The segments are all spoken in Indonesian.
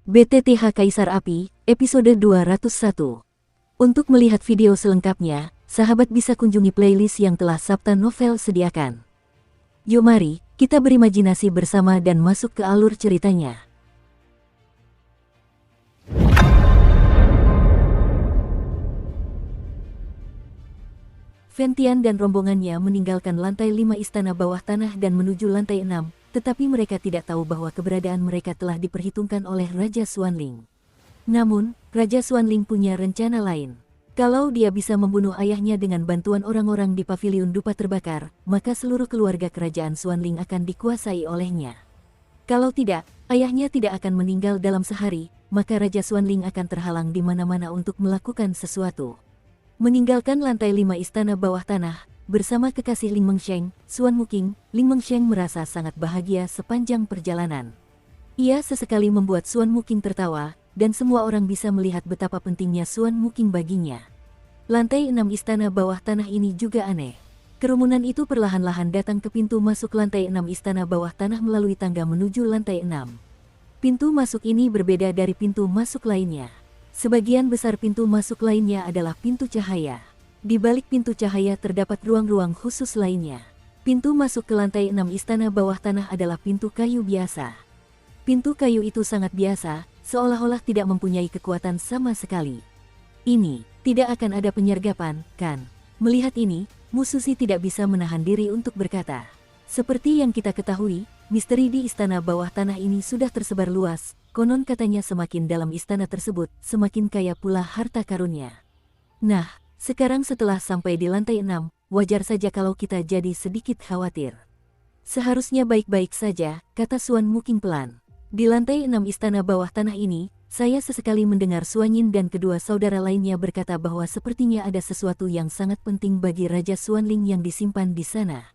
BTTH Kaisar Api, episode 201. Untuk melihat video selengkapnya, sahabat bisa kunjungi playlist yang telah Sabta Novel sediakan. Yuk mari, kita berimajinasi bersama dan masuk ke alur ceritanya. Ventian dan rombongannya meninggalkan lantai 5 istana bawah tanah dan menuju lantai 6, tetapi mereka tidak tahu bahwa keberadaan mereka telah diperhitungkan oleh Raja Xuanling. Namun, Raja Xuanling punya rencana lain. Kalau dia bisa membunuh ayahnya dengan bantuan orang-orang di paviliun dupa terbakar, maka seluruh keluarga kerajaan Xuanling akan dikuasai olehnya. Kalau tidak, ayahnya tidak akan meninggal dalam sehari, maka Raja Xuanling akan terhalang di mana-mana untuk melakukan sesuatu. Meninggalkan lantai 5 istana bawah tanah, bersama kekasih Ling Mengsheng, Xuan Muqing, Ling Mengsheng merasa sangat bahagia sepanjang perjalanan. Ia sesekali membuat Xuan Muqing tertawa, dan semua orang bisa melihat betapa pentingnya Xuan Muqing baginya. Lantai 6 istana bawah tanah ini juga aneh. Kerumunan itu perlahan-lahan datang ke pintu masuk lantai 6 istana bawah tanah melalui tangga menuju lantai 6. Pintu masuk ini berbeda dari pintu masuk lainnya. Sebagian besar pintu masuk lainnya adalah pintu cahaya. Di balik pintu cahaya terdapat ruang-ruang khusus lainnya. Pintu masuk ke lantai 6 istana bawah tanah adalah pintu kayu biasa. Pintu kayu itu sangat biasa, seolah-olah tidak mempunyai kekuatan sama sekali. Ini, tidak akan ada penyergapan, kan? Melihat ini, Mususi tidak bisa menahan diri untuk berkata. Seperti yang kita ketahui, misteri di istana bawah tanah ini sudah tersebar luas. Konon katanya semakin dalam istana tersebut, semakin kaya pula harta karunnya. Nah, sekarang setelah sampai di lantai 6, wajar saja kalau kita jadi sedikit khawatir. Seharusnya baik-baik saja, kata Xuan Muqing pelan. Di lantai 6 istana bawah tanah ini, saya sesekali mendengar Xuanyin dan kedua saudara lainnya berkata bahwa sepertinya ada sesuatu yang sangat penting bagi Raja Xuanling yang disimpan di sana.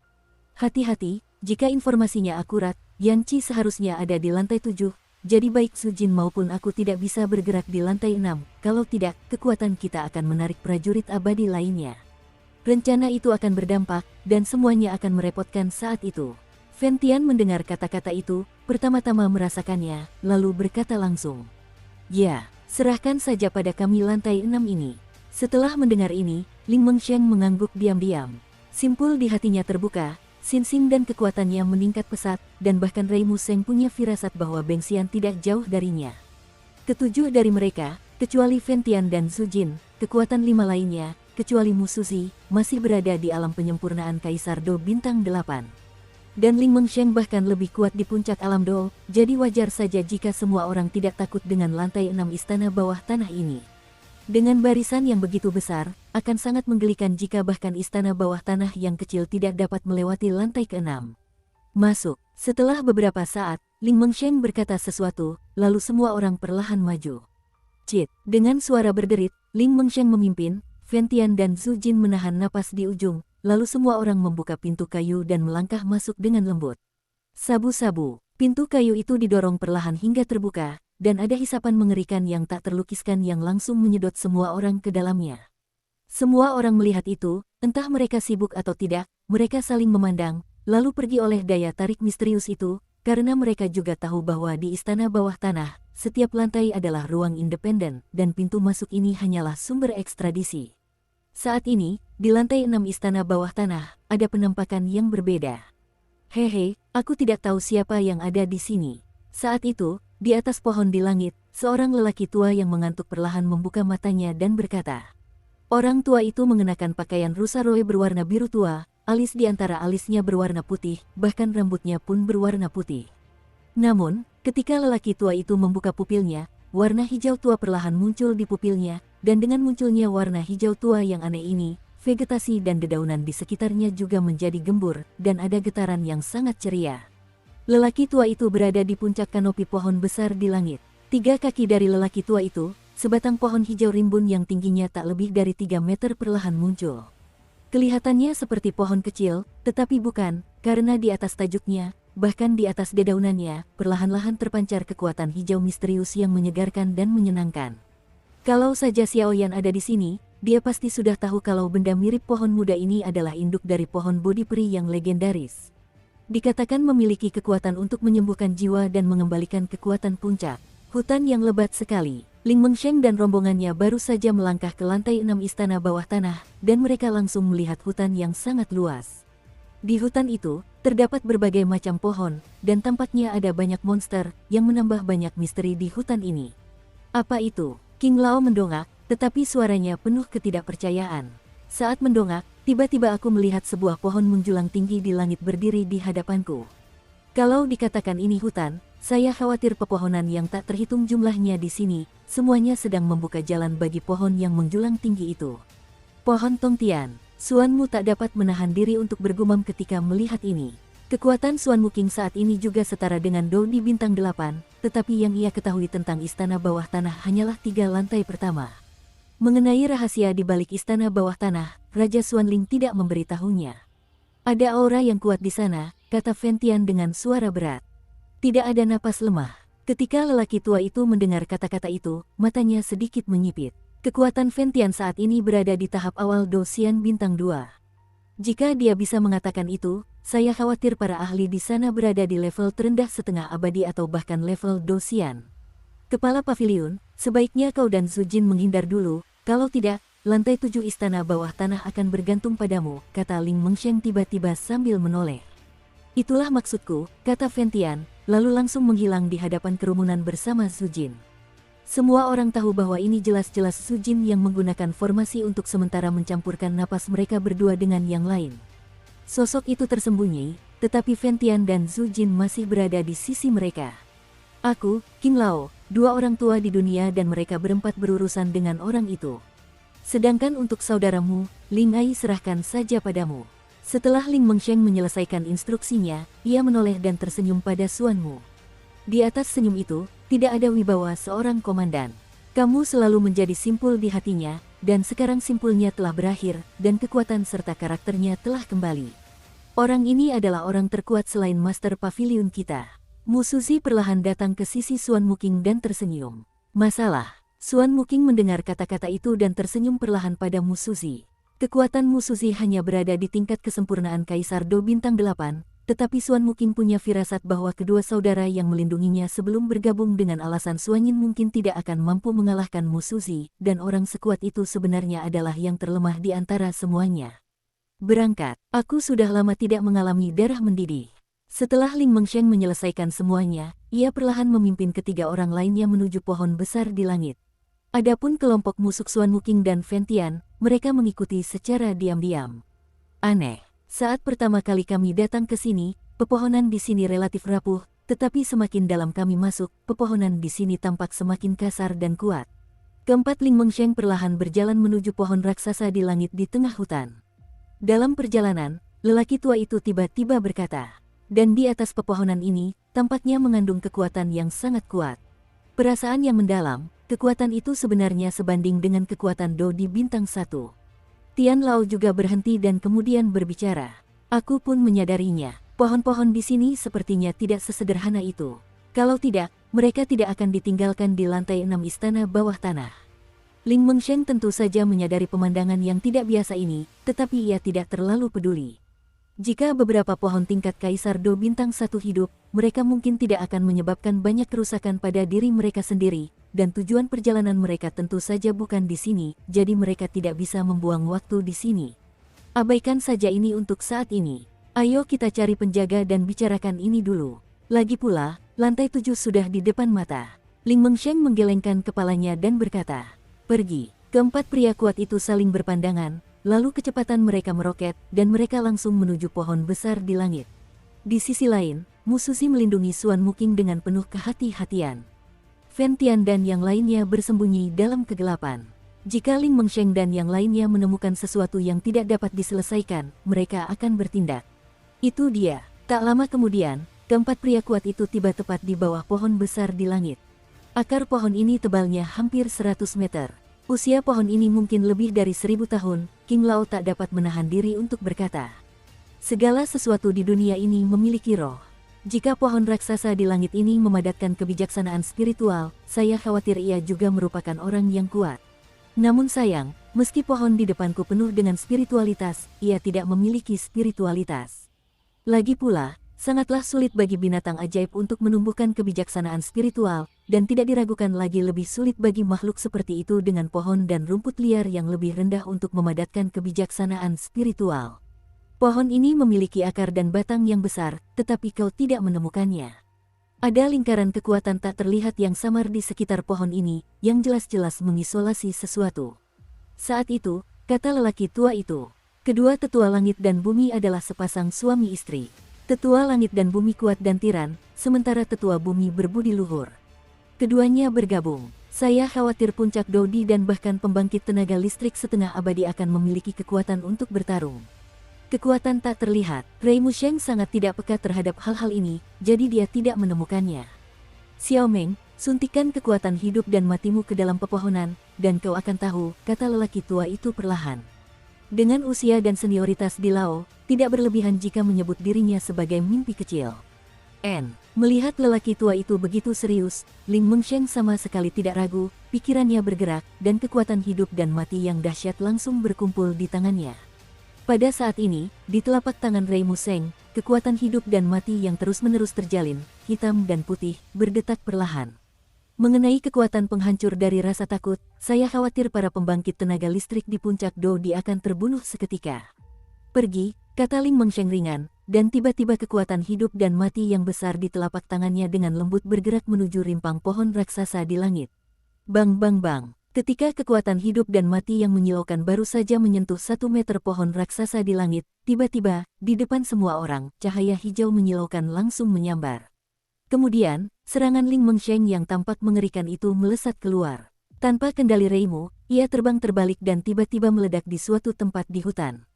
Hati-hati, jika informasinya akurat, Yang Qi seharusnya ada di lantai 7. Jadi baik Su Jin maupun aku tidak bisa bergerak di lantai 6, kalau tidak, kekuatan kita akan menarik prajurit abadi lainnya. Rencana itu akan berdampak, dan semuanya akan merepotkan saat itu. Ventian mendengar kata-kata itu, pertama-tama merasakannya, lalu berkata langsung. Ya, serahkan saja pada kami lantai 6 ini. Setelah mendengar ini, Ling Mengsheng mengangguk diam-diam. Simpul di hatinya terbuka. Sinsing dan kekuatannya meningkat pesat, dan bahkan Rei Museng punya firasat bahwa Beng Xian tidak jauh darinya. Ketujuh dari mereka, kecuali Ventian dan Su Jin, kekuatan 5 lainnya, kecuali Mususi, masih berada di alam penyempurnaan Kaisar Do Bintang 8. Dan Ling Mengsheng bahkan lebih kuat di puncak alam Do, jadi wajar saja jika semua orang tidak takut dengan lantai 6 istana bawah tanah ini. Dengan barisan yang begitu besar, akan sangat menggelikan jika bahkan istana bawah tanah yang kecil tidak dapat melewati lantai ke-6. Masuk. Setelah beberapa saat, Ling Mengsheng berkata sesuatu, lalu semua orang perlahan maju. Cit, dengan suara berderit, Ling Mengsheng memimpin, Ventian dan Su Jin menahan napas di ujung, lalu semua orang membuka pintu kayu dan melangkah masuk dengan lembut. Sabu-sabu, pintu kayu itu didorong perlahan hingga terbuka, dan ada hisapan mengerikan yang tak terlukiskan yang langsung menyedot semua orang ke dalamnya. Semua orang melihat itu, entah mereka sibuk atau tidak, mereka saling memandang, lalu pergi oleh daya tarik misterius itu, karena mereka juga tahu bahwa di istana bawah tanah, setiap lantai adalah ruang independen, dan pintu masuk ini hanyalah sumber ekstradisi. Saat ini, di lantai 6 istana bawah tanah, ada penampakan yang berbeda. Hehe, aku tidak tahu siapa yang ada di sini. Saat itu, di atas pohon di langit, seorang lelaki tua yang mengantuk perlahan membuka matanya dan berkata. Orang tua itu mengenakan pakaian rusa roe berwarna biru tua, alis di antara alisnya berwarna putih, bahkan rambutnya pun berwarna putih. Namun, ketika lelaki tua itu membuka pupilnya, warna hijau tua perlahan muncul di pupilnya, dan dengan munculnya warna hijau tua yang aneh ini, vegetasi dan dedaunan di sekitarnya juga menjadi gembur, dan ada getaran yang sangat ceria. Lelaki tua itu berada di puncak kanopi pohon besar di langit. 3 kaki dari lelaki tua itu, sebatang pohon hijau rimbun yang tingginya tak lebih dari 3 meter perlahan muncul. Kelihatannya seperti pohon kecil, tetapi bukan, karena di atas tajuknya, bahkan di atas dedaunannya, perlahan-lahan terpancar kekuatan hijau misterius yang menyegarkan dan menyenangkan. Kalau saja Xiaoyan ada di sini, dia pasti sudah tahu kalau benda mirip pohon muda ini adalah induk dari pohon bodi peri yang legendaris. Dikatakan memiliki kekuatan untuk menyembuhkan jiwa dan mengembalikan kekuatan puncak. Hutan yang lebat sekali. Ling Mengsheng dan rombongannya baru saja melangkah ke lantai 6 istana bawah tanah, dan mereka langsung melihat hutan yang sangat luas. Di hutan itu, terdapat berbagai macam pohon, dan tampaknya ada banyak monster yang menambah banyak misteri di hutan ini. Apa itu? King Lao mendongak, tetapi suaranya penuh ketidakpercayaan. Saat mendongak, tiba-tiba aku melihat sebuah pohon menjulang tinggi di langit berdiri di hadapanku. Kalau dikatakan ini hutan, saya khawatir pepohonan yang tak terhitung jumlahnya di sini, semuanya sedang membuka jalan bagi pohon yang menjulang tinggi itu. Pohon Tongtian, Suanmu tak dapat menahan diri untuk bergumam ketika melihat ini. Kekuatan Suanmu King saat ini juga setara dengan Dou di bintang 8, tetapi yang ia ketahui tentang istana bawah tanah hanyalah 3 lantai pertama. Mengenai rahasia di balik istana bawah tanah, Raja Xuanling tidak memberitahunya. Ada aura yang kuat di sana, kata Fentian dengan suara berat. Tidak ada napas lemah. Ketika lelaki tua itu mendengar kata-kata itu, matanya sedikit menyipit. Kekuatan Fentian saat ini berada di tahap awal Dosian bintang 2. Jika dia bisa mengatakan itu, saya khawatir para ahli di sana berada di level terendah setengah abadi atau bahkan level Dosian. Kepala pavilion, sebaiknya kau dan Zujin menghindar dulu, kalau tidak, lantai 7 istana bawah tanah akan bergantung padamu, kata Ling Mengsheng tiba-tiba sambil menoleh. Itulah maksudku, kata Fentian, lalu langsung menghilang di hadapan kerumunan bersama Zujin. Semua orang tahu bahwa ini jelas-jelas Zujin yang menggunakan formasi untuk sementara mencampurkan napas mereka berdua dengan yang lain. Sosok itu tersembunyi, tetapi Fentian dan Zujin masih berada di sisi mereka. Aku, King Lao, 2 orang tua di dunia dan mereka berempat berurusan dengan orang itu. Sedangkan untuk saudaramu, Ling Ai serahkan saja padamu. Setelah Ling Mengsheng menyelesaikan instruksinya, ia menoleh dan tersenyum pada Suanmu. Di atas senyum itu, tidak ada wibawa seorang komandan. Kamu selalu menjadi simpul di hatinya, dan sekarang simpulnya telah berakhir, dan kekuatan serta karakternya telah kembali. Orang ini adalah orang terkuat selain Master Pavilion kita. Mu Suzi perlahan datang ke sisi Suanmu King dan tersenyum. Masalah. Suanmu King mendengar kata-kata itu dan tersenyum perlahan pada Mu Suzi. Kekuatan Mu Suzi hanya berada di tingkat kesempurnaan Kaisar Do bintang 8, tetapi Suanmu King punya firasat bahwa kedua saudara yang melindunginya sebelum bergabung dengan alasan Suanyin mungkin tidak akan mampu mengalahkan Mu Suzi, dan orang sekuat itu sebenarnya adalah yang terlemah di antara semuanya. Berangkat, aku sudah lama tidak mengalami darah mendidih. Setelah Ling Mengsheng menyelesaikan semuanya, ia perlahan memimpin ketiga orang lainnya menuju pohon besar di langit. Adapun kelompok musuh Suanmu King dan Fentian, mereka mengikuti secara diam-diam. Aneh, saat pertama kali kami datang ke sini, pepohonan di sini relatif rapuh, tetapi semakin dalam kami masuk, pepohonan di sini tampak semakin kasar dan kuat. Keempat Ling Mengsheng perlahan berjalan menuju pohon raksasa di langit di tengah hutan. Dalam perjalanan, lelaki tua itu tiba-tiba berkata, dan di atas pepohonan ini, tampaknya mengandung kekuatan yang sangat kuat. Perasaan yang mendalam, kekuatan itu sebenarnya sebanding dengan kekuatan Do di bintang 1. Tian Lao juga berhenti dan kemudian berbicara. Aku pun menyadarinya, pohon-pohon di sini sepertinya tidak sesederhana itu. Kalau tidak, mereka tidak akan ditinggalkan di lantai 6 istana bawah tanah. Ling Mengsheng tentu saja menyadari pemandangan yang tidak biasa ini, tetapi ia tidak terlalu peduli. Jika beberapa pohon tingkat Kaisar Do bintang 1 hidup, mereka mungkin tidak akan menyebabkan banyak kerusakan pada diri mereka sendiri, dan tujuan perjalanan mereka tentu saja bukan di sini, jadi mereka tidak bisa membuang waktu di sini. Abaikan saja ini untuk saat ini. Ayo kita cari penjaga dan bicarakan ini dulu. Lagi pula, lantai 7 sudah di depan mata. Ling Mengsheng menggelengkan kepalanya dan berkata, pergi. Keempat pria kuat itu saling berpandangan, lalu kecepatan mereka meroket, dan mereka langsung menuju pohon besar di langit. Di sisi lain, Mu Suzi melindungi Suanmu King dengan penuh kehati-hatian. Fentian dan yang lainnya bersembunyi dalam kegelapan. Jika Ling Mengsheng dan yang lainnya menemukan sesuatu yang tidak dapat diselesaikan, mereka akan bertindak. Itu dia. Tak lama kemudian, keempat pria kuat itu tiba tepat di bawah pohon besar di langit. Akar pohon ini tebalnya hampir 100 meter. Usia pohon ini mungkin lebih dari 1000 tahun, King Lao tak dapat menahan diri untuk berkata. Segala sesuatu di dunia ini memiliki roh. Jika pohon raksasa di langit ini memadatkan kebijaksanaan spiritual, saya khawatir ia juga merupakan orang yang kuat. Namun sayang, meski pohon di depanku penuh dengan spiritualitas, ia tidak memiliki spiritualitas. Lagi pula, sangatlah sulit bagi binatang ajaib untuk menumbuhkan kebijaksanaan spiritual, dan tidak diragukan lagi lebih sulit bagi makhluk seperti itu dengan pohon dan rumput liar yang lebih rendah untuk memadatkan kebijaksanaan spiritual. Pohon ini memiliki akar dan batang yang besar, tetapi kau tidak menemukannya. Ada lingkaran kekuatan tak terlihat yang samar di sekitar pohon ini, yang jelas-jelas mengisolasi sesuatu. Saat itu, kata lelaki tua itu, kedua tetua langit dan bumi adalah sepasang suami istri. Tetua langit dan bumi kuat dan tiran, sementara tetua bumi berbudi luhur. Keduanya bergabung. Saya khawatir puncak Dodi dan bahkan pembangkit tenaga listrik setengah abadi akan memiliki kekuatan untuk bertarung. Kekuatan tak terlihat. Rei Musheng sangat tidak peka terhadap hal-hal ini, jadi dia tidak menemukannya. Xiao Meng, suntikan kekuatan hidup dan matimu ke dalam pepohonan, dan kau akan tahu, kata lelaki tua itu perlahan. Dengan usia dan senioritas di Lao, tidak berlebihan jika menyebut dirinya sebagai mimpi kecil. Melihat lelaki tua itu begitu serius, Ling Mengsheng sama sekali tidak ragu, pikirannya bergerak, dan kekuatan hidup dan mati yang dahsyat langsung berkumpul di tangannya. Pada saat ini, di telapak tangan Rei Musheng, kekuatan hidup dan mati yang terus-menerus terjalin, hitam dan putih, berdetak perlahan. Mengenai kekuatan penghancur dari rasa takut, saya khawatir para pembangkit tenaga listrik di puncak Dodi akan terbunuh seketika. Pergi, kata Ling Mengsheng ringan, dan tiba-tiba kekuatan hidup dan mati yang besar di telapak tangannya dengan lembut bergerak menuju rimpang pohon raksasa di langit. Bang bang bang, ketika kekuatan hidup dan mati yang menyilaukan baru saja menyentuh 1 meter pohon raksasa di langit, tiba-tiba, di depan semua orang, cahaya hijau menyilaukan langsung menyambar. Kemudian, serangan Ling Mengsheng yang tampak mengerikan itu melesat keluar. Tanpa kendali Reimu, ia terbang terbalik dan tiba-tiba meledak di suatu tempat di hutan.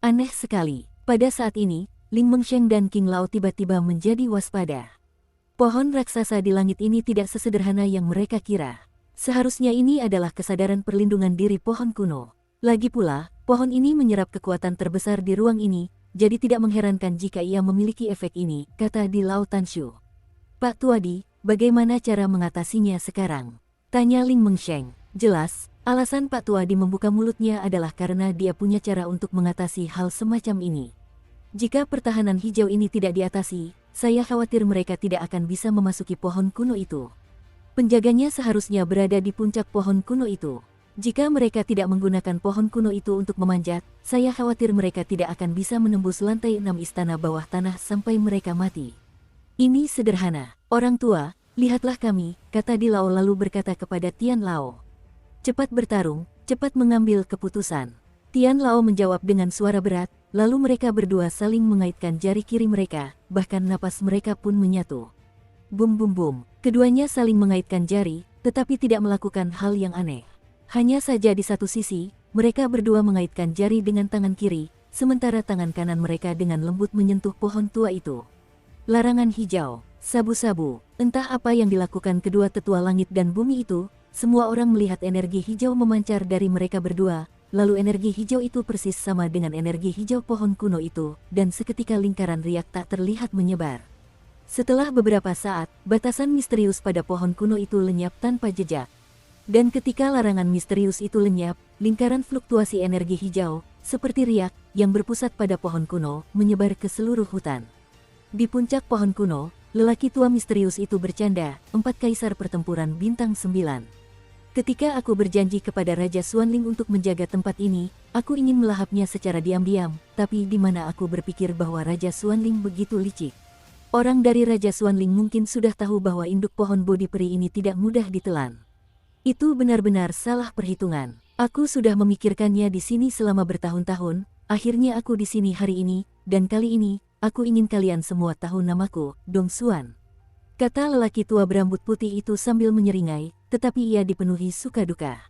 Aneh sekali, pada saat ini, Ling Mengsheng dan King Lao tiba-tiba menjadi waspada. Pohon raksasa di langit ini tidak sesederhana yang mereka kira. Seharusnya ini adalah kesadaran perlindungan diri pohon kuno. Lagi pula, pohon ini menyerap kekuatan terbesar di ruang ini, jadi tidak mengherankan jika ia memiliki efek ini, kata Di Lao Tanshu. Pak Tuadi, bagaimana cara mengatasinya sekarang? Tanya Ling Mengsheng. Jelas, alasan Pak Tuadi membuka mulutnya adalah karena dia punya cara untuk mengatasi hal semacam ini. Jika pertahanan hijau ini tidak diatasi, saya khawatir mereka tidak akan bisa memasuki pohon kuno itu. Penjaganya seharusnya berada di puncak pohon kuno itu. Jika mereka tidak menggunakan pohon kuno itu untuk memanjat, saya khawatir mereka tidak akan bisa menembus lantai 6 istana bawah tanah sampai mereka mati. Ini sederhana, orang tua, lihatlah kami, kata Di Lao lalu berkata kepada Tian Lao. Cepat bertarung, cepat mengambil keputusan. Tian Lao menjawab dengan suara berat, lalu mereka berdua saling mengaitkan jari kiri mereka, bahkan napas mereka pun menyatu. Bum bum bum, keduanya saling mengaitkan jari, tetapi tidak melakukan hal yang aneh. Hanya saja di satu sisi, mereka berdua mengaitkan jari dengan tangan kiri, sementara tangan kanan mereka dengan lembut menyentuh pohon tua itu. Larangan hijau, sabu-sabu, entah apa yang dilakukan kedua tetua langit dan bumi itu, semua orang melihat energi hijau memancar dari mereka berdua, lalu energi hijau itu persis sama dengan energi hijau pohon kuno itu, dan seketika lingkaran riak tak terlihat menyebar. Setelah beberapa saat, batasan misterius pada pohon kuno itu lenyap tanpa jejak. Dan ketika larangan misterius itu lenyap, lingkaran fluktuasi energi hijau, seperti riak, yang berpusat pada pohon kuno, menyebar ke seluruh hutan. Di puncak pohon kuno, lelaki tua misterius itu bercanda, 4 kaisar pertempuran bintang 9. Ketika aku berjanji kepada Raja Xuanling untuk menjaga tempat ini, aku ingin melahapnya secara diam-diam, tapi di mana aku berpikir bahwa Raja Xuanling begitu licik. Orang dari Raja Xuanling mungkin sudah tahu bahwa induk pohon bodi peri ini tidak mudah ditelan. Itu benar-benar salah perhitungan. Aku sudah memikirkannya di sini selama bertahun-tahun, akhirnya aku di sini hari ini, dan kali ini, aku ingin kalian semua tahu namaku, Dong Xuan. Kata lelaki tua berambut putih itu sambil menyeringai, tetapi ia dipenuhi suka duka.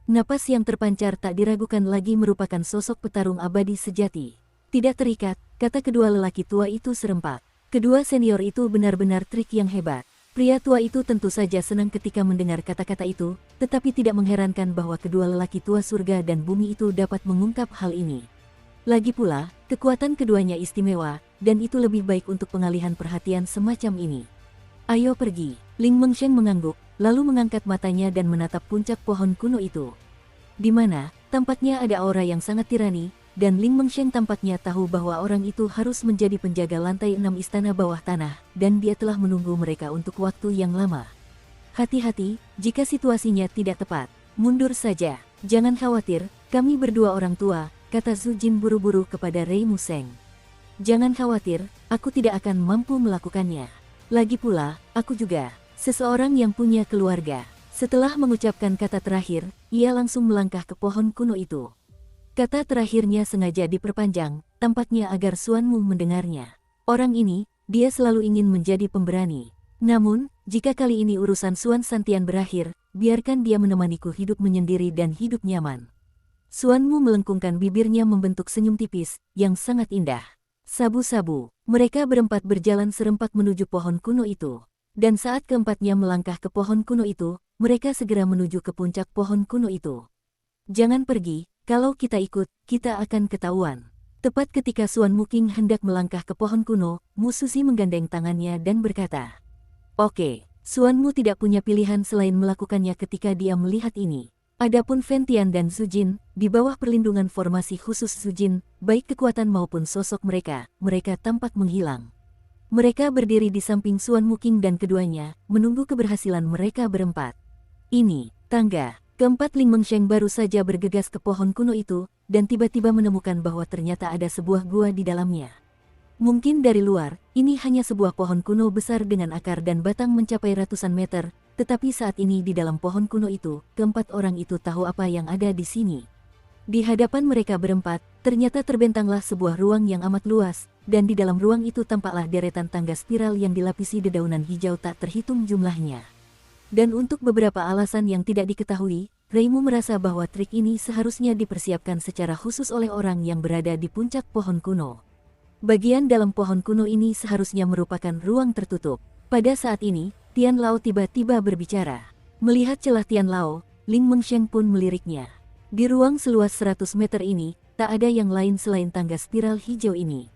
Napas yang terpancar tak diragukan lagi merupakan sosok petarung abadi sejati. Tidak terikat, kata kedua lelaki tua itu serempak. Kedua senior itu benar-benar trik yang hebat. Pria tua itu tentu saja senang ketika mendengar kata-kata itu, tetapi tidak mengherankan bahwa kedua lelaki tua surga dan bumi itu dapat mengungkap hal ini. Lagi pula, kekuatan keduanya istimewa, dan itu lebih baik untuk pengalihan perhatian semacam ini. Ayo pergi, Ling Mengsheng mengangguk, lalu mengangkat matanya dan menatap puncak pohon kuno itu. Di mana, tampaknya ada aura yang sangat tirani, dan Ling Mengsheng tampaknya tahu bahwa orang itu harus menjadi penjaga lantai 6 istana bawah tanah, dan dia telah menunggu mereka untuk waktu yang lama. Hati-hati, jika situasinya tidak tepat. Mundur saja. Jangan khawatir, kami berdua orang tua, kata Zhu Jin buru-buru kepada Rei Museng. Jangan khawatir, aku tidak akan mampu melakukannya. Lagi pula, aku juga seseorang yang punya keluarga. Setelah mengucapkan kata terakhir, ia langsung melangkah ke pohon kuno itu. Kata terakhirnya sengaja diperpanjang, tampaknya agar Xuan Mu mendengarnya. Orang ini, dia selalu ingin menjadi pemberani. Namun, jika kali ini urusan Xuan Santian berakhir, biarkan dia menemaniku hidup menyendiri dan hidup nyaman. Xuan Mu melengkungkan bibirnya membentuk senyum tipis, yang sangat indah. Sabu-sabu, mereka berempat berjalan serempak menuju pohon kuno itu. Dan saat keempatnya melangkah ke pohon kuno itu, mereka segera menuju ke puncak pohon kuno itu. Jangan pergi, kalau kita ikut, kita akan ketahuan. Tepat ketika Xuan Muking hendak melangkah ke pohon kuno, Mu Susi menggandeng tangannya dan berkata, "Oke, Xuan Mu tidak punya pilihan selain melakukannya ketika dia melihat ini." Adapun Fen Tian dan Zhu Jin, di bawah perlindungan formasi khusus Zhu Jin, baik kekuatan maupun sosok mereka tampak menghilang. Mereka berdiri di samping Xuan Muking dan keduanya, menunggu keberhasilan mereka berempat. Ini, tangga. Keempat Ling Mengsheng baru saja bergegas ke pohon kuno itu, dan tiba-tiba menemukan bahwa ternyata ada sebuah gua di dalamnya. Mungkin dari luar, ini hanya sebuah pohon kuno besar dengan akar dan batang mencapai ratusan meter, tetapi saat ini di dalam pohon kuno itu, keempat orang itu tahu apa yang ada di sini. Di hadapan mereka berempat, ternyata terbentanglah sebuah ruang yang amat luas, dan di dalam ruang itu tampaklah deretan tangga spiral yang dilapisi dedaunan hijau tak terhitung jumlahnya. Dan untuk beberapa alasan yang tidak diketahui, Rei Mu merasa bahwa trik ini seharusnya dipersiapkan secara khusus oleh orang yang berada di puncak pohon kuno. Bagian dalam pohon kuno ini seharusnya merupakan ruang tertutup. Pada saat ini, Tian Lao tiba-tiba berbicara. Melihat celah Tian Lao, Ling Mengsheng pun meliriknya. Di ruang seluas 100 meter ini, tak ada yang lain selain tangga spiral hijau ini.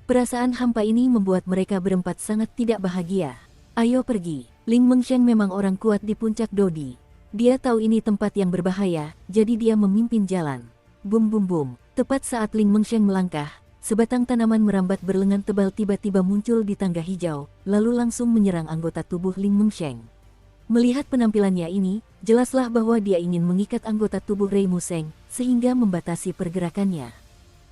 Perasaan hampa ini membuat mereka berempat sangat tidak bahagia. Ayo pergi. Ling Mengsheng memang orang kuat di puncak Dodi. Dia tahu ini tempat yang berbahaya, jadi dia memimpin jalan. Bum bum bum. Tepat saat Ling Mengsheng melangkah, sebatang tanaman merambat berlengan tebal tiba-tiba muncul di tangga hijau, lalu langsung menyerang anggota tubuh Ling Mengsheng. Melihat penampilannya ini, jelaslah bahwa dia ingin mengikat anggota tubuh Rei Museng, sehingga membatasi pergerakannya.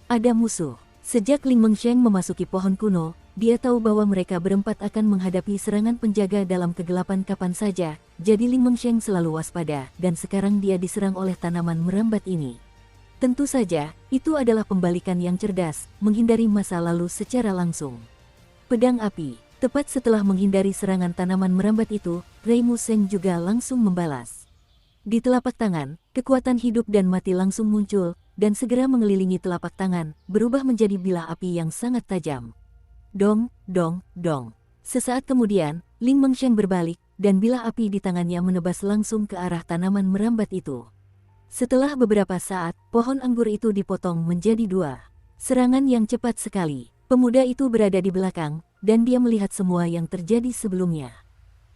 Ada musuh. Sejak Ling Mengsheng memasuki pohon kuno, dia tahu bahwa mereka berempat akan menghadapi serangan penjaga dalam kegelapan kapan saja, jadi Ling Mengsheng selalu waspada, dan sekarang dia diserang oleh tanaman merambat ini. Tentu saja, itu adalah pembalikan yang cerdas, menghindari masa lalu secara langsung. Pedang api. Tepat setelah menghindari serangan tanaman merambat itu, Rei Museng juga langsung membalas. Di telapak tangan, kekuatan hidup dan mati langsung muncul, dan segera mengelilingi telapak tangan, berubah menjadi bilah api yang sangat tajam. Dong, dong, dong. Sesaat kemudian, Ling Mengsheng berbalik, dan bilah api di tangannya menebas langsung ke arah tanaman merambat itu. Setelah beberapa saat, pohon anggur itu dipotong menjadi dua. Serangan yang cepat sekali. Pemuda itu berada di belakang, dan dia melihat semua yang terjadi sebelumnya.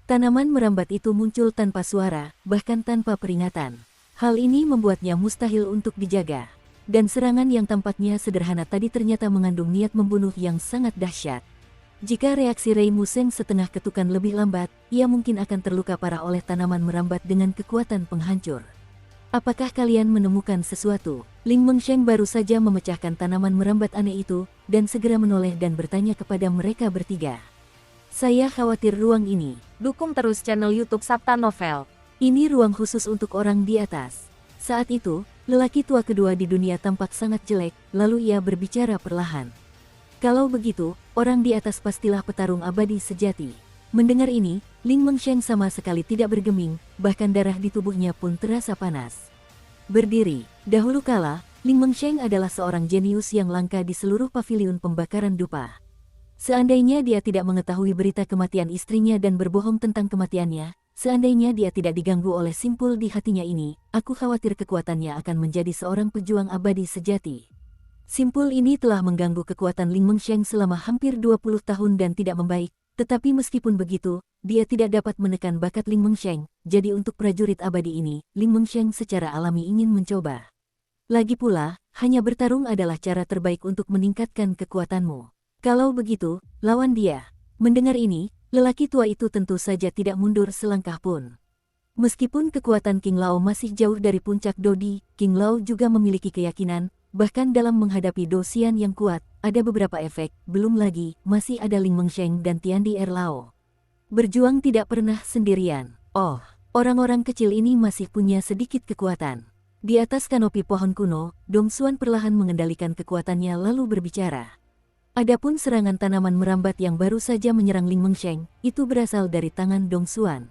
Tanaman merambat itu muncul tanpa suara, bahkan tanpa peringatan. Hal ini membuatnya mustahil untuk dijaga. Dan serangan yang tampaknya sederhana tadi ternyata mengandung niat membunuh yang sangat dahsyat. Jika reaksi Rei Museng setengah ketukan lebih lambat, ia mungkin akan terluka parah oleh tanaman merambat dengan kekuatan penghancur. Apakah kalian menemukan sesuatu? Ling Mengsheng baru saja memecahkan tanaman merambat aneh itu, dan segera menoleh dan bertanya kepada mereka bertiga. Saya khawatir ruang ini. Dukung terus channel YouTube Sabta Novel. Ini ruang khusus untuk orang di atas. Saat itu, lelaki tua kedua di dunia tampak sangat jelek, lalu ia berbicara perlahan. Kalau begitu, orang di atas pastilah petarung abadi sejati. Mendengar ini, Ling Mengsheng sama sekali tidak bergeming, bahkan darah di tubuhnya pun terasa panas. Berdiri, dahulu kala, Ling Mengsheng adalah seorang jenius yang langka di seluruh paviliun pembakaran dupa. Seandainya dia tidak mengetahui berita kematian istrinya dan berbohong tentang kematiannya, seandainya dia tidak diganggu oleh simpul di hatinya ini, aku khawatir kekuatannya akan menjadi seorang pejuang abadi sejati. Simpul ini telah mengganggu kekuatan Ling Mengsheng selama hampir 20 tahun dan tidak membaik, tetapi meskipun begitu, dia tidak dapat menekan bakat Ling Mengsheng, jadi untuk prajurit abadi ini, Ling Mengsheng secara alami ingin mencoba. Lagi pula, hanya bertarung adalah cara terbaik untuk meningkatkan kekuatanmu. Kalau begitu, lawan dia. Mendengar ini, lelaki tua itu tentu saja tidak mundur selangkah pun. Meskipun kekuatan King Lao masih jauh dari puncak Dodi, King Lao juga memiliki keyakinan, bahkan dalam menghadapi Dosian yang kuat, ada beberapa efek, belum lagi, masih ada Ling Mengsheng dan Tiandi Erlao. Berjuang tidak pernah sendirian. Oh, orang-orang kecil ini masih punya sedikit kekuatan. Di atas kanopi pohon kuno, Dong Xuan perlahan mengendalikan kekuatannya lalu berbicara. Adapun serangan tanaman merambat yang baru saja menyerang Ling Mengsheng, itu berasal dari tangan Dong Xuan.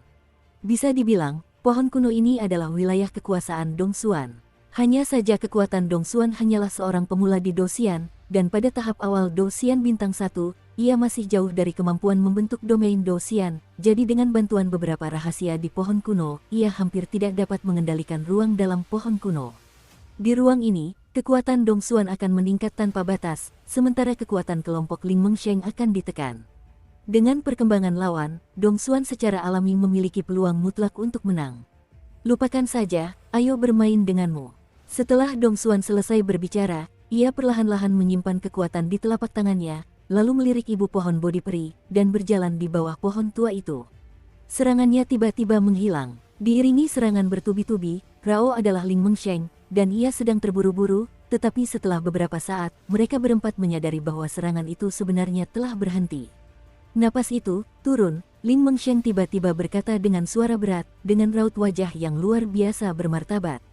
Bisa dibilang, pohon kuno ini adalah wilayah kekuasaan Dong Xuan. Hanya saja kekuatan Dong Xuan hanyalah seorang pemula di Dosian, dan pada tahap awal Dosian Bintang 1, ia masih jauh dari kemampuan membentuk domain Dosian, jadi dengan bantuan beberapa rahasia di pohon kuno, ia hampir tidak dapat mengendalikan ruang dalam pohon kuno. Di ruang ini, kekuatan Dong Xuan akan meningkat tanpa batas, sementara kekuatan kelompok Ling Mengsheng akan ditekan. Dengan perkembangan lawan, Dong Xuan secara alami memiliki peluang mutlak untuk menang. Lupakan saja, ayo bermain denganmu. Setelah Dong Xuan selesai berbicara, ia perlahan-lahan menyimpan kekuatan di telapak tangannya, lalu melirik ibu pohon bodi peri, dan berjalan di bawah pohon tua itu. Serangannya tiba-tiba menghilang. Diiringi serangan bertubi-tubi, Rao adalah Ling Mengsheng, dan ia sedang terburu-buru, tetapi setelah beberapa saat, mereka berempat menyadari bahwa serangan itu sebenarnya telah berhenti. Napas itu turun, Ling Mengsheng tiba-tiba berkata dengan suara berat, dengan raut wajah yang luar biasa bermartabat.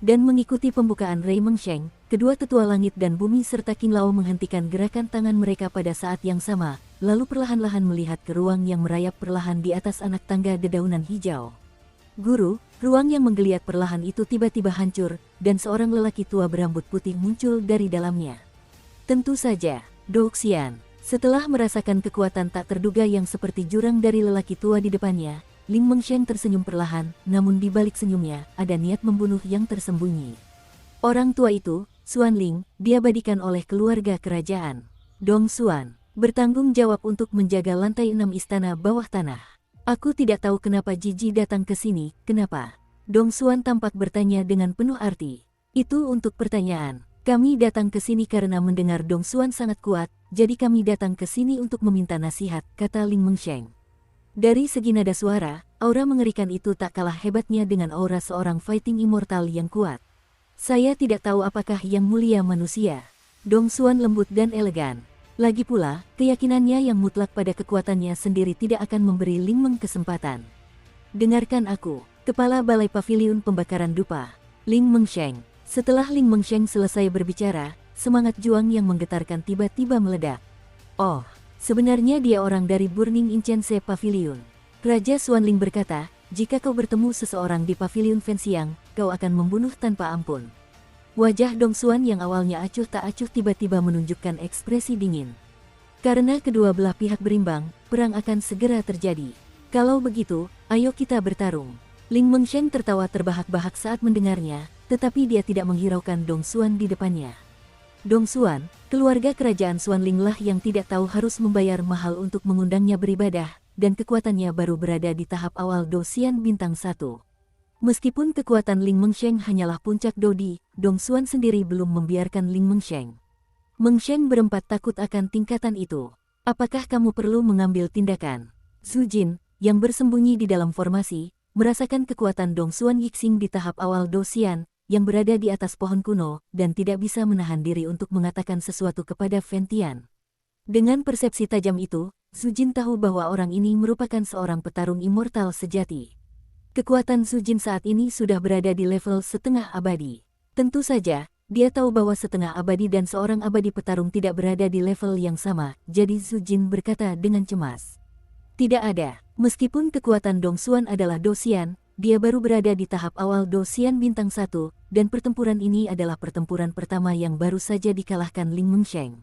Dan mengikuti pembukaan Rei Mengsheng, kedua tetua langit dan bumi serta King Lao menghentikan gerakan tangan mereka pada saat yang sama, lalu perlahan-lahan melihat ke ruang yang merayap perlahan di atas anak tangga dedaunan hijau. Guru, ruang yang menggeliat perlahan itu tiba-tiba hancur, dan seorang lelaki tua berambut putih muncul dari dalamnya. Tentu saja, Douxian. Setelah merasakan kekuatan tak terduga yang seperti jurang dari lelaki tua di depannya, Ling Mengsheng tersenyum perlahan, namun di balik senyumnya, ada niat membunuh yang tersembunyi. Orang tua itu, Xuan Ling, diabadikan oleh keluarga kerajaan. Dong Xuan, bertanggung jawab untuk menjaga lantai 6 istana bawah tanah. Aku tidak tahu kenapa Jiji datang ke sini, kenapa? Dong Xuan tampak bertanya dengan penuh arti. Itu untuk pertanyaan. Kami datang ke sini karena mendengar Dong Xuan sangat kuat, jadi kami datang ke sini untuk meminta nasihat, kata Ling Mengsheng. Dari segi nada suara, aura mengerikan itu tak kalah hebatnya dengan aura seorang fighting immortal yang kuat. Saya tidak tahu apakah yang mulia manusia. Dong Xuan lembut dan elegan. Lagi pula, keyakinannya yang mutlak pada kekuatannya sendiri tidak akan memberi Ling Meng kesempatan. Dengarkan aku, Kepala Balai Paviliun Pembakaran Dupa, Ling Mengsheng. Setelah Ling Mengsheng selesai berbicara, semangat juang yang menggetarkan tiba-tiba meledak. Oh, sebenarnya dia orang dari Burning Incense Pavilion. Raja Xuanling berkata, jika kau bertemu seseorang di Pavilion Fenxiang, kau akan membunuh tanpa ampun. Wajah Dong Xuan yang awalnya acuh tak acuh tiba-tiba menunjukkan ekspresi dingin. Karena kedua belah pihak berimbang, perang akan segera terjadi. Kalau begitu, ayo kita bertarung. Ling Mengsheng tertawa terbahak-bahak saat mendengarnya, tetapi dia tidak menghiraukan Dong Xuan di depannya. Dong Xuan, keluarga kerajaan Xuanling lah yang tidak tahu harus membayar mahal untuk mengundangnya beribadah, dan kekuatannya baru berada di tahap awal Dosian Bintang 1. Meskipun kekuatan Ling Mengsheng hanyalah puncak Dodi, Dong Xuan sendiri belum membiarkan Ling Mengsheng. Mengsheng berempat takut akan tingkatan itu. Apakah kamu perlu mengambil tindakan? Zhu Jin, yang bersembunyi di dalam formasi, merasakan kekuatan Dong Xuan Yixing di tahap awal Dosian, yang berada di atas pohon kuno, dan tidak bisa menahan diri untuk mengatakan sesuatu kepada Fentian. Dengan persepsi tajam itu, Zhu Jin tahu bahwa orang ini merupakan seorang petarung immortal sejati. Kekuatan Zhu Jin saat ini sudah berada di level setengah abadi. Tentu saja, dia tahu bahwa setengah abadi dan seorang abadi petarung tidak berada di level yang sama, jadi Zhu Jin berkata dengan cemas. Tidak ada, meskipun kekuatan Dong Xuan adalah Dosian, dia baru berada di tahap awal Dosian Bintang 1, dan pertempuran ini adalah pertempuran pertama yang baru saja dikalahkan Ling Mengsheng.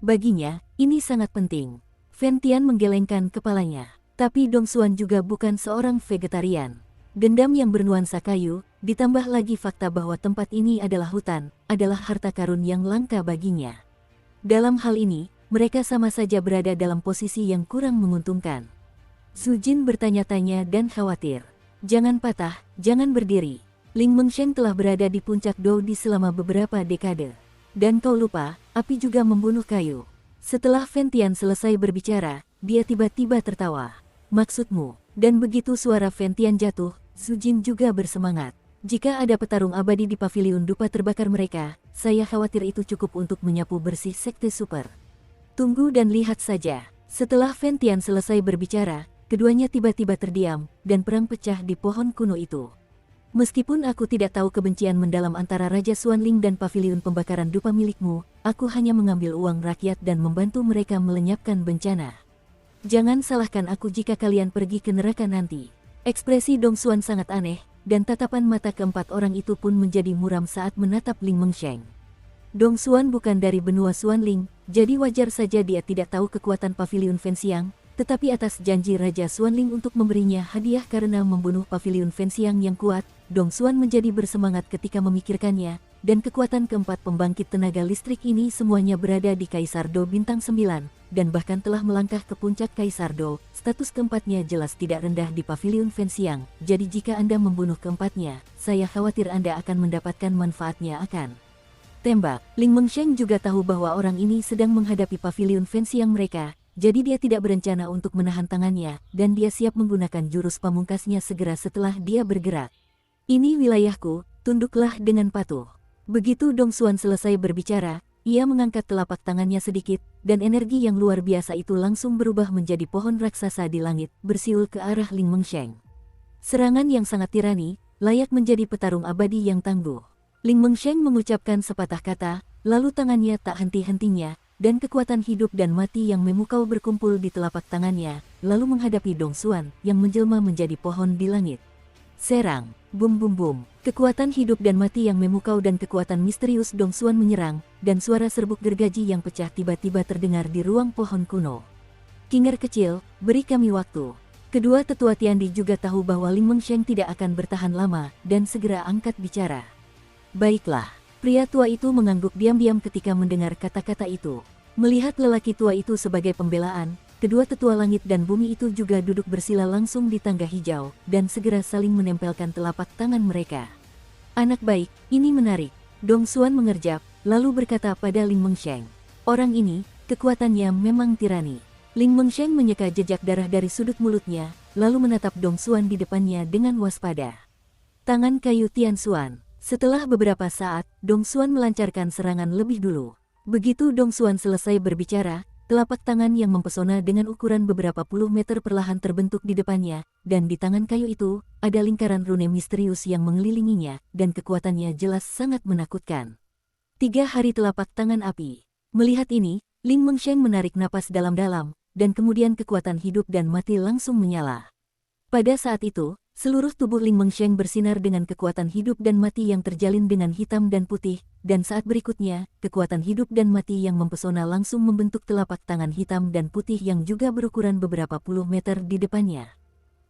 Baginya, ini sangat penting. Fentian menggelengkan kepalanya. Tapi Dong Xuan juga bukan seorang vegetarian. Dendam yang bernuansa kayu, ditambah lagi fakta bahwa tempat ini adalah hutan, adalah harta karun yang langka baginya. Dalam hal ini, mereka sama saja berada dalam posisi yang kurang menguntungkan. Zhu Jin bertanya-tanya dan khawatir. Jangan patah, jangan berdiri. Ling Mengsheng telah berada di puncak Dodi selama beberapa dekade. Dan kau lupa, api juga membunuh kayu. Setelah Fentian selesai berbicara, dia tiba-tiba tertawa. Maksudmu? Dan begitu suara Fentian jatuh, Zhu Jin juga bersemangat. Jika ada petarung abadi di paviliun dupa terbakar mereka, saya khawatir itu cukup untuk menyapu bersih sekte super. Tunggu dan lihat saja. Setelah Fen Tian selesai berbicara, keduanya tiba-tiba terdiam, dan perang pecah di pohon kuno itu. Meskipun aku tidak tahu kebencian mendalam antara Raja Xuanling dan paviliun pembakaran dupa milikmu, aku hanya mengambil uang rakyat dan membantu mereka melenyapkan bencana. Jangan salahkan aku jika kalian pergi ke neraka nanti. Ekspresi Dong Xuan sangat aneh, dan tatapan mata keempat orang itu pun menjadi muram saat menatap Ling Mengsheng. Dong Xuan bukan dari benua Xuanling, jadi wajar saja dia tidak tahu kekuatan paviliun Fenxiang, tetapi atas janji Raja Xuanling untuk memberinya hadiah karena membunuh paviliun Fenxiang yang kuat, Dong Xuan menjadi bersemangat ketika memikirkannya, dan kekuatan keempat pembangkit tenaga listrik ini semuanya berada di Kaisar Do Bintang 9, dan bahkan telah melangkah ke puncak Kaisar Do. Status keempatnya jelas tidak rendah di paviliun Fenxiang, jadi jika Anda membunuh keempatnya, saya khawatir Anda akan mendapatkan manfaatnya akan tembak. Ling Mengsheng juga tahu bahwa orang ini sedang menghadapi paviliun Fenxiang mereka, jadi dia tidak berencana untuk menahan tangannya, dan dia siap menggunakan jurus pamungkasnya segera setelah dia bergerak. Ini wilayahku, tunduklah dengan patuh. Begitu Dong Xuan selesai berbicara, ia mengangkat telapak tangannya sedikit, dan energi yang luar biasa itu langsung berubah menjadi pohon raksasa di langit, bersiul ke arah Ling Mengsheng. Serangan yang sangat tirani, layak menjadi petarung abadi yang tangguh. Ling Mengsheng mengucapkan sepatah kata, lalu tangannya tak henti-hentinya, dan kekuatan hidup dan mati yang memukau berkumpul di telapak tangannya, lalu menghadapi Dong Xuan, yang menjelma menjadi pohon di langit. Serang, bum bum bum, kekuatan hidup dan mati yang memukau dan kekuatan misterius Dong Xuan menyerang, dan suara serbuk gergaji yang pecah tiba-tiba terdengar di ruang pohon kuno. Kinger kecil, beri kami waktu. Kedua tetua Tiandi juga tahu bahwa Ling Mengsheng tidak akan bertahan lama, dan segera angkat bicara. Baiklah, pria tua itu mengangguk diam-diam ketika mendengar kata-kata itu. Melihat lelaki tua itu sebagai pembelaan, kedua tetua langit dan bumi itu juga duduk bersila langsung di tangga hijau, dan segera saling menempelkan telapak tangan mereka. Anak baik, ini menarik. Dong Xuan mengerjap, lalu berkata pada Ling Mengsheng. Orang ini, kekuatannya memang tirani. Ling Mengsheng menyeka jejak darah dari sudut mulutnya, lalu menatap Dong Xuan di depannya dengan waspada. Tangan kayu Tian Xuan. Setelah beberapa saat, Dong Xuan melancarkan serangan lebih dulu. Begitu Dong Xuan selesai berbicara, telapak tangan yang mempesona dengan ukuran beberapa puluh meter perlahan terbentuk di depannya, dan di tangan kayu itu, ada lingkaran rune misterius yang mengelilinginya, dan kekuatannya jelas sangat menakutkan. 3 hari telapak tangan api. Melihat ini, Ling Mengsheng menarik napas dalam-dalam, dan kemudian kekuatan hidup dan mati langsung menyala. Pada saat itu, seluruh tubuh Ling Mengsheng bersinar dengan kekuatan hidup dan mati yang terjalin dengan hitam dan putih, dan saat berikutnya, kekuatan hidup dan mati yang mempesona langsung membentuk telapak tangan hitam dan putih yang juga berukuran beberapa puluh meter di depannya.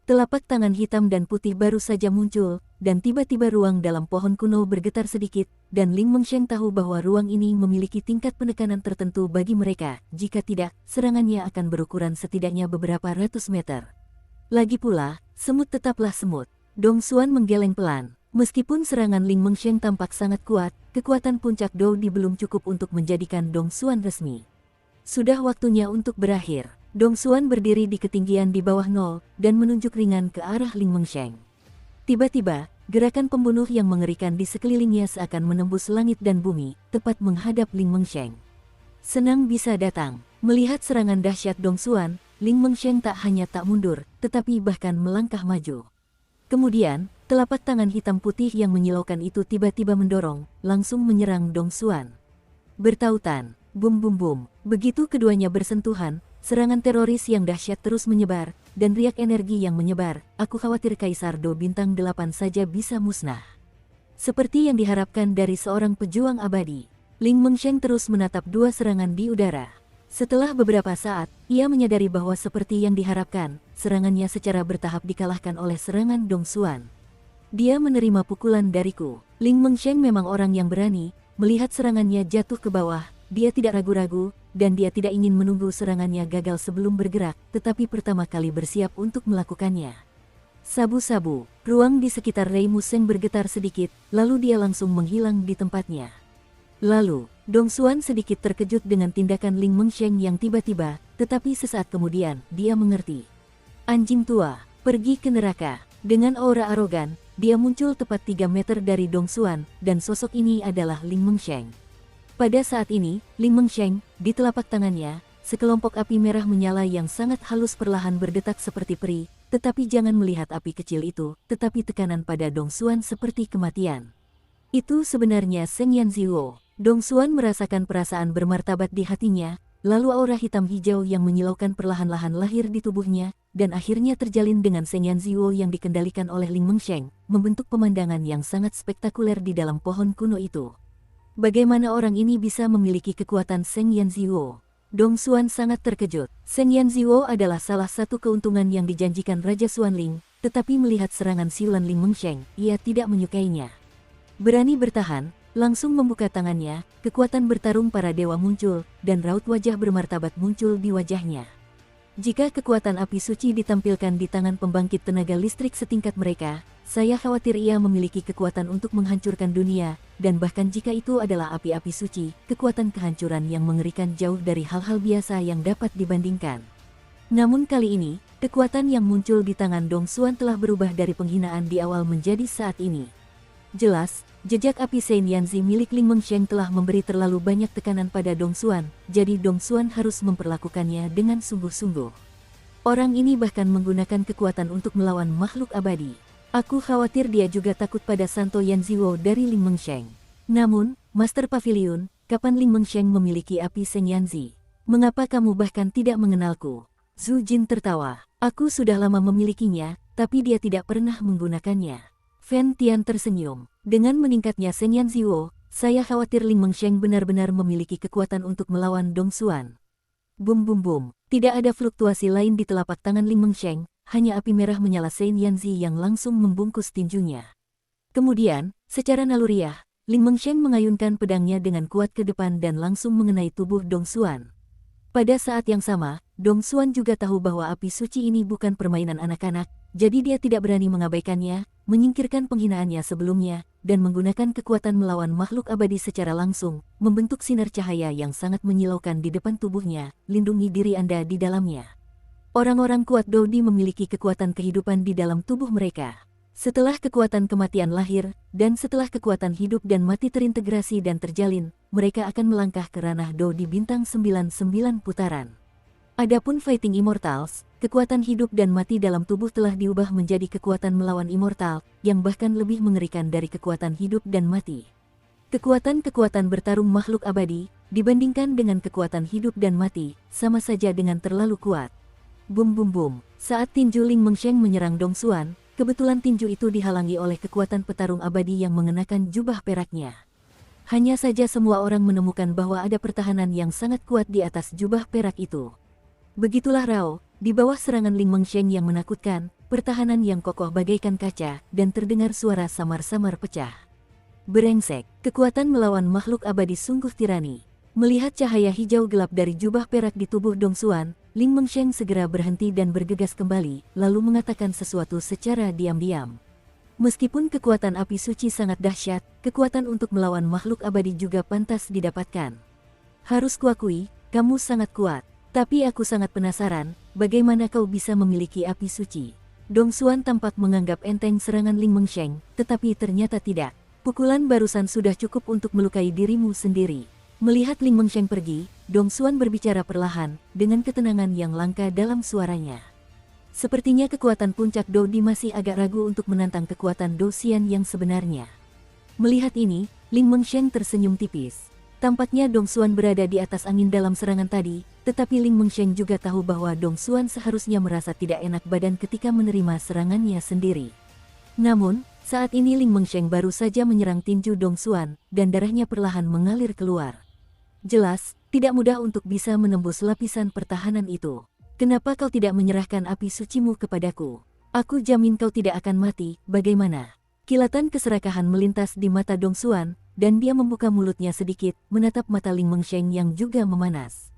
Telapak tangan hitam dan putih baru saja muncul, dan tiba-tiba ruang dalam pohon kuno bergetar sedikit, dan Ling Mengsheng tahu bahwa ruang ini memiliki tingkat penekanan tertentu bagi mereka, jika tidak, serangannya akan berukuran setidaknya beberapa ratus meter. Lagi pula, semut tetaplah semut. Dong Xuan menggeleng pelan. Meskipun serangan Ling Mengsheng tampak sangat kuat, kekuatan puncak Dou Di belum cukup untuk menjadikan Dong Xuan resmi. Sudah waktunya untuk berakhir. Dong Xuan berdiri di ketinggian di bawah nol, dan menunjuk ringan ke arah Ling Mengsheng. Tiba-tiba, gerakan pembunuh yang mengerikan di sekelilingnya seakan menembus langit dan bumi, tepat menghadap Ling Mengsheng. Senang bisa datang. Melihat serangan dahsyat Dong Xuan, Ling Mengsheng tak hanya tak mundur, tetapi bahkan melangkah maju. Kemudian, telapak tangan hitam putih yang menyilaukan itu tiba-tiba mendorong, langsung menyerang Dong Xuan. Bertautan, bum bum bum, begitu keduanya bersentuhan, serangan teroris yang dahsyat terus menyebar, dan riak energi yang menyebar, aku khawatir Kaisar Do Bintang 8 saja bisa musnah. Seperti yang diharapkan dari seorang pejuang abadi, Ling Mengsheng terus menatap dua serangan di udara. Setelah beberapa saat, ia menyadari bahwa seperti yang diharapkan, serangannya secara bertahap dikalahkan oleh serangan Dong Xuan. Dia menerima pukulan dariku. Ling Mengsheng memang orang yang berani, melihat serangannya jatuh ke bawah, dia tidak ragu-ragu, dan dia tidak ingin menunggu serangannya gagal sebelum bergerak, tetapi pertama kali bersiap untuk melakukannya. Sabu-sabu, ruang di sekitar Rei Museng bergetar sedikit, lalu dia langsung menghilang di tempatnya. Lalu, Dong Xuan sedikit terkejut dengan tindakan Ling Mengsheng yang tiba-tiba, tetapi sesaat kemudian, dia mengerti. Anjing tua, pergi ke neraka. Dengan aura arogan, dia muncul tepat 3 meter dari Dong Xuan, dan sosok ini adalah Ling Mengsheng. Pada saat ini, Ling Mengsheng, di telapak tangannya, sekelompok api merah menyala yang sangat halus perlahan berdetak seperti peri, tetapi jangan melihat api kecil itu, tetapi tekanan pada Dong Xuan seperti kematian. Itu sebenarnya Seng Yanziwo. Dong Xuan merasakan perasaan bermartabat di hatinya, lalu aura hitam hijau yang menyilaukan perlahan-lahan lahir di tubuhnya, dan akhirnya terjalin dengan Seng Yanziwo yang dikendalikan oleh Ling Mengsheng, membentuk pemandangan yang sangat spektakuler di dalam pohon kuno itu. Bagaimana orang ini bisa memiliki kekuatan Seng Yanziwo? Dong Xuan sangat terkejut. Seng Yanziwo adalah salah satu keuntungan yang dijanjikan Raja Xuanling, tetapi melihat serangan siulan Ling Mengsheng, ia tidak menyukainya. Berani bertahan, langsung membuka tangannya, kekuatan bertarung para dewa muncul, dan raut wajah bermartabat muncul di wajahnya. Jika kekuatan api suci ditampilkan di tangan pembangkit tenaga listrik setingkat mereka, saya khawatir ia memiliki kekuatan untuk menghancurkan dunia, dan bahkan jika itu adalah api-api suci, kekuatan kehancuran yang mengerikan jauh dari hal-hal biasa yang dapat dibandingkan. Namun kali ini, kekuatan yang muncul di tangan Dong Xuan telah berubah dari penghinaan di awal menjadi saat ini. Jelas, jejak api Seng Yanzi milik Ling Mengsheng telah memberi terlalu banyak tekanan pada Dong Xuan, jadi Dong Xuan harus memperlakukannya dengan sungguh-sungguh. Orang ini bahkan menggunakan kekuatan untuk melawan makhluk abadi. Aku khawatir dia juga takut pada Santo Yanziwo dari Ling Mengsheng. Namun, Master Pavilion, kapan Ling Mengsheng memiliki api Seng Yanzi? Mengapa kamu bahkan tidak mengenalku? Zhu Jin tertawa. Aku sudah lama memilikinya, tapi dia tidak pernah menggunakannya. Fen Tian tersenyum. Dengan meningkatnya Seng Yanziwo, saya khawatir Ling Mengsheng benar-benar memiliki kekuatan untuk melawan Dong Xuan. Bum bum bum. Tidak ada fluktuasi lain di telapak tangan Ling Mengsheng, hanya api merah menyala Seng Yanzi yang langsung membungkus tinjunya. Kemudian, secara naluriah, Ling Mengsheng mengayunkan pedangnya dengan kuat ke depan dan langsung mengenai tubuh Dong Xuan. Pada saat yang sama, Dong Xuan juga tahu bahwa api suci ini bukan permainan anak-anak, jadi dia tidak berani mengabaikannya, menyingkirkan penghinaannya sebelumnya, dan menggunakan kekuatan melawan makhluk abadi secara langsung, membentuk sinar cahaya yang sangat menyilaukan di depan tubuhnya. Lindungi diri Anda di dalamnya. Orang-orang kuat Dodi memiliki kekuatan kehidupan di dalam tubuh mereka. Setelah kekuatan kematian lahir, dan setelah kekuatan hidup dan mati terintegrasi dan terjalin, mereka akan melangkah ke ranah Dodi bintang 99 putaran. Adapun Fighting Immortals, kekuatan hidup dan mati dalam tubuh telah diubah menjadi kekuatan melawan immortal, yang bahkan lebih mengerikan dari kekuatan hidup dan mati. Kekuatan-kekuatan bertarung makhluk abadi, dibandingkan dengan kekuatan hidup dan mati, sama saja dengan terlalu kuat. Bum bum bum, saat tinju Ling Mengsheng menyerang Dong Xuan, kebetulan tinju itu dihalangi oleh kekuatan petarung abadi yang mengenakan jubah peraknya. Hanya saja semua orang menemukan bahwa ada pertahanan yang sangat kuat di atas jubah perak itu. Begitulah Rao, di bawah serangan Ling Mengsheng yang menakutkan, pertahanan yang kokoh bagaikan kaca, dan terdengar suara samar-samar pecah. Berengsek, kekuatan melawan makhluk abadi sungguh tirani. Melihat cahaya hijau gelap dari jubah perak di tubuh Dong Xuan, Ling Mengsheng segera berhenti dan bergegas kembali, lalu mengatakan sesuatu secara diam-diam. Meskipun kekuatan api suci sangat dahsyat, kekuatan untuk melawan makhluk abadi juga pantas didapatkan. Harus kuakui, kamu sangat kuat. Tapi aku sangat penasaran, bagaimana kau bisa memiliki api suci? Dong Xuan tampak menganggap enteng serangan Ling Mengsheng, tetapi ternyata tidak. Pukulan barusan sudah cukup untuk melukai dirimu sendiri. Melihat Ling Mengsheng pergi, Dong Xuan berbicara perlahan, dengan ketenangan yang langka dalam suaranya. Sepertinya kekuatan puncak Dodi masih agak ragu untuk menantang kekuatan Do Xian yang sebenarnya. Melihat ini, Ling Mengsheng tersenyum tipis. Tampaknya Dong Xuan berada di atas angin dalam serangan tadi, tetapi Ling Mengsheng juga tahu bahwa Dong Xuan seharusnya merasa tidak enak badan ketika menerima serangannya sendiri. Namun, saat ini Ling Mengsheng baru saja menyerang tinju Dong Xuan, dan darahnya perlahan mengalir keluar. Jelas, tidak mudah untuk bisa menembus lapisan pertahanan itu. Kenapa kau tidak menyerahkan api sucimu kepadaku? Aku jamin kau tidak akan mati, bagaimana? Kilatan keserakahan melintas di mata Dong Xuan, dan dia membuka mulutnya sedikit, menatap mata Ling Mengsheng yang juga memanas.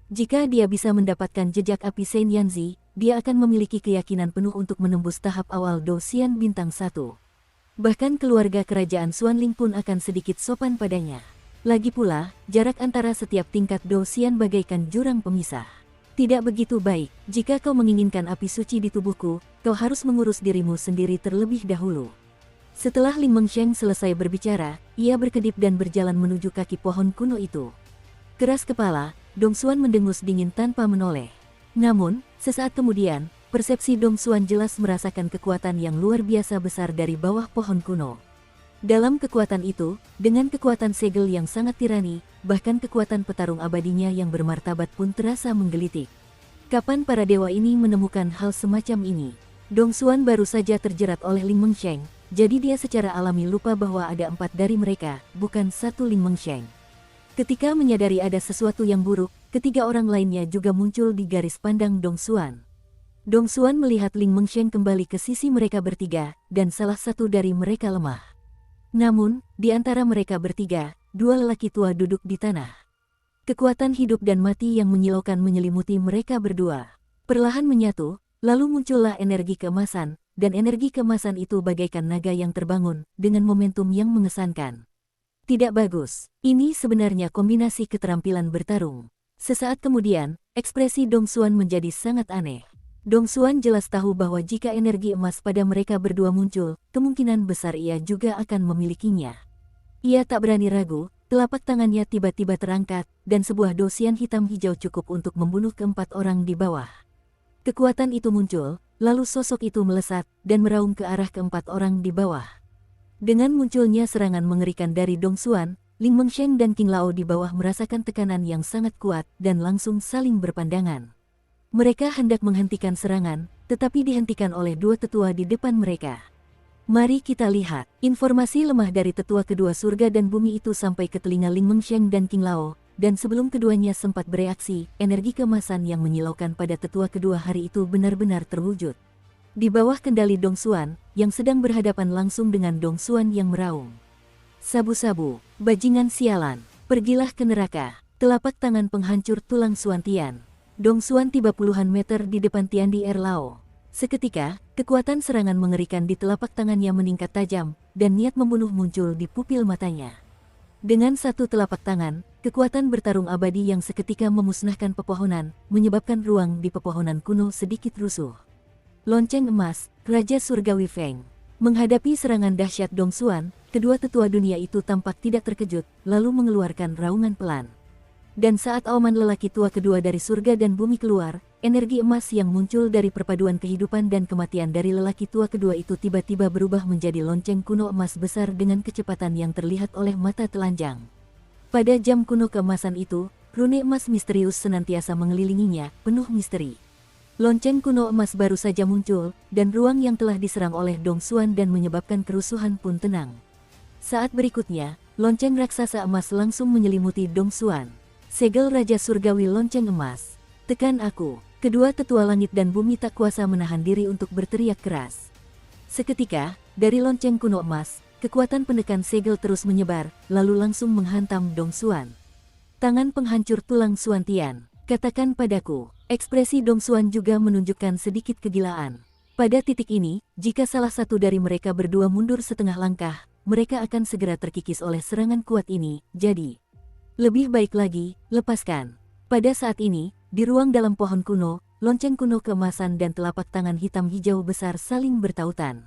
Jika dia bisa mendapatkan jejak api Seng Yanzi, dia akan memiliki keyakinan penuh untuk menembus tahap awal Do Xian bintang 1. Bahkan keluarga kerajaan Xuanling pun akan sedikit sopan padanya. Lagi pula, jarak antara setiap tingkat Do Xian bagaikan jurang pemisah. Tidak begitu baik. Jika kau menginginkan api suci di tubuhku, kau harus mengurus dirimu sendiri terlebih dahulu. Setelah Ling Mengsheng selesai berbicara, ia berkedip dan berjalan menuju kaki pohon kuno itu. Keras kepala, Dong Xuan mendengus dingin tanpa menoleh. Namun, sesaat kemudian, persepsi Dong Xuan jelas merasakan kekuatan yang luar biasa besar dari bawah pohon kuno. Dalam kekuatan itu, dengan kekuatan segel yang sangat tirani, bahkan kekuatan petarung abadinya yang bermartabat pun terasa menggelitik. Kapan para dewa ini menemukan hal semacam ini? Dong Xuan baru saja terjerat oleh Ling Mengsheng, jadi dia secara alami lupa bahwa ada 4 dari mereka, bukan 1 Ling Mengsheng. Ketika menyadari ada sesuatu yang buruk, ketiga orang lainnya juga muncul di garis pandang Dong Xuan. Dong Xuan melihat Ling Mengsheng kembali ke sisi mereka bertiga, dan salah satu dari mereka lemah. Namun, di antara mereka bertiga, 2 lelaki tua duduk di tanah. Kekuatan hidup dan mati yang menyilaukan menyelimuti mereka berdua. Perlahan menyatu, lalu muncullah energi keemasan, dan energi keemasan itu bagaikan naga yang terbangun, dengan momentum yang mengesankan. Tidak bagus, ini sebenarnya kombinasi keterampilan bertarung. Sesaat kemudian, ekspresi Dong Xuan menjadi sangat aneh. Dong Xuan jelas tahu bahwa jika energi emas pada mereka berdua muncul, kemungkinan besar ia juga akan memilikinya. Ia tak berani ragu, telapak tangannya tiba-tiba terangkat, dan sebuah dosian hitam hijau cukup untuk membunuh keempat orang di bawah. Kekuatan itu muncul, lalu sosok itu melesat, dan meraung ke arah keempat orang di bawah. Dengan munculnya serangan mengerikan dari Dong Xuan, Ling Mengsheng dan King Lao di bawah merasakan tekanan yang sangat kuat, dan langsung saling berpandangan. Mereka hendak menghentikan serangan, tetapi dihentikan oleh 2 tetua di depan mereka. Mari kita lihat. Informasi lemah dari tetua kedua surga dan bumi itu sampai ke telinga Ling Mengsheng dan King Lao, dan sebelum keduanya sempat bereaksi, energi keemasan yang menyilaukan pada tetua kedua hari itu benar-benar terwujud. Di bawah kendali Dong Xuan, yang sedang berhadapan langsung dengan Dong Xuan yang meraung. Sabu-sabu, bajingan sialan, pergilah ke neraka, telapak tangan penghancur tulang Xuantian. Dong Xuan tiba puluhan meter di depan Tian Di Erlao. Seketika, kekuatan serangan mengerikan di telapak tangannya meningkat tajam, dan niat membunuh muncul di pupil matanya. Dengan satu telapak tangan, kekuatan bertarung abadi yang seketika memusnahkan pepohonan, menyebabkan ruang di pepohonan kuno sedikit rusuh. Lonceng emas, Raja Surgawi Feng. Menghadapi serangan dahsyat Dong Xuan, kedua tetua dunia itu tampak tidak terkejut, lalu mengeluarkan raungan pelan. Dan saat auman lelaki tua kedua dari surga dan bumi keluar, energi emas yang muncul dari perpaduan kehidupan dan kematian dari lelaki tua kedua itu tiba-tiba berubah menjadi lonceng kuno emas besar dengan kecepatan yang terlihat oleh mata telanjang. Pada jam kuno keemasan itu, rune emas misterius senantiasa mengelilinginya, penuh misteri. Lonceng kuno emas baru saja muncul, dan ruang yang telah diserang oleh Dong Xuan dan menyebabkan kerusuhan pun tenang. Saat berikutnya, lonceng raksasa emas langsung menyelimuti Dong Xuan. Segel Raja Surgawi lonceng emas. Tekan aku. Kedua tetua langit dan bumi tak kuasa menahan diri untuk berteriak keras. Seketika, dari lonceng kuno emas, kekuatan pendekan segel terus menyebar, lalu langsung menghantam Dong Xuan. Tangan penghancur tulang Xuantian. Katakan padaku. Ekspresi Dong Xuan juga menunjukkan sedikit kegilaan. Pada titik ini, jika salah satu dari mereka berdua mundur setengah langkah, mereka akan segera terkikis oleh serangan kuat ini, jadi lebih baik lagi, lepaskan. Pada saat ini, di ruang dalam pohon kuno, lonceng kuno keemasan dan telapak tangan hitam hijau besar saling bertautan.